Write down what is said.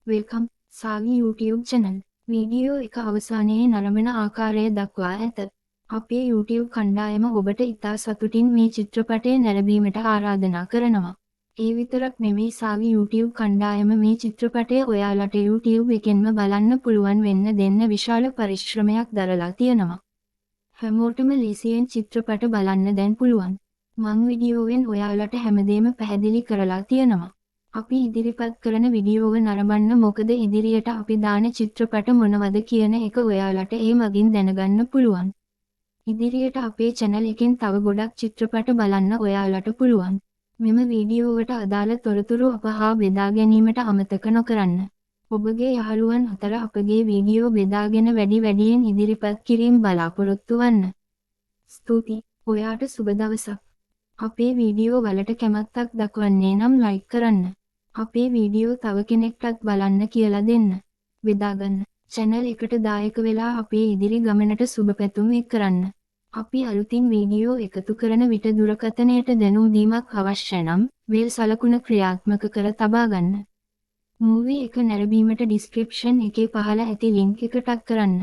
Welcome Savi YouTube channel. Video එක අවසානයේ නරඹන ආකාරය දක්වා ඇත. අපේ YouTube කණ්ඩායම ඔබට ඉතා සතුටින් මේ චිත්‍රපටය නැරඹීමට ආරාධනා කරනවා. ඒ විතරක් නෙමෙයි සාවි YouTube කණ්ඩායම මේ චිත්‍රපටය ඔයාලට YouTube එකෙන්ම බලන්න පුළුවන් වෙන්න දෙන්න විශාල පරිශ්‍රමයක් දරලා තියෙනවා. හැමෝටම ලේසියෙන් චිත්‍රපට බලන්න දැන් පුළුවන්. මං වීඩියෝවෙන් ඔයාලට හැමදේම පැහැදිලි කරලා තියෙනවා. අපි ඉදිරිපත් කරන වීඩියෝව නරඹන්න මොකද ඉදිරියට අපි දාන චිත්‍රපට මොනවද කියන එක ඔයාලට ඒ මගින් දැනගන්න පුළුවන්. ඉදිරියට අපේ channel එකෙන් තව ගොඩක් චිත්‍රපට බලන්න ඔයාලට පුළුවන්. මෙම වීඩියෝවට අදාළ තොරතුරු අප හා බෙදා ගැනීමට අමතක නොකරන්න. ඔබගේ යහළුවන් අතර අපගේ වීඩියෝ බෙදාගෙන වැඩියෙන් ඉදිරිපත් කිරීම බලාපොරොත්තු වන්න. ස්තුතියි. ඔයාට සුබ දවසක්. අපේ වීඩියෝ වලට කැමැත්තක් දක්වන්නේ නම් ලයික් කරන්න. අපේ වීඩියෝ තව කෙනෙක්ටත් බලන්න කියලා දෙන්න. බෙදාගන්න. channel එකට දායක වෙලා අපේ ඉදිරි ගමනට සුබ පැතුම් එක් කරන්න. අපි අලුතින් වීඩියෝ එකතු කරන විට දුරකථනයට දැනුම් දීමක් අවශ්‍ය නම් බෙල් සලකුණ ක්‍රියාත්මක කර තබා ගන්න. මූවී එක නැරඹීමට ඩිස්ක්‍රිප්ෂන් එකේ පහළ ඇති ලින්ක් එක ටක් කරන්න.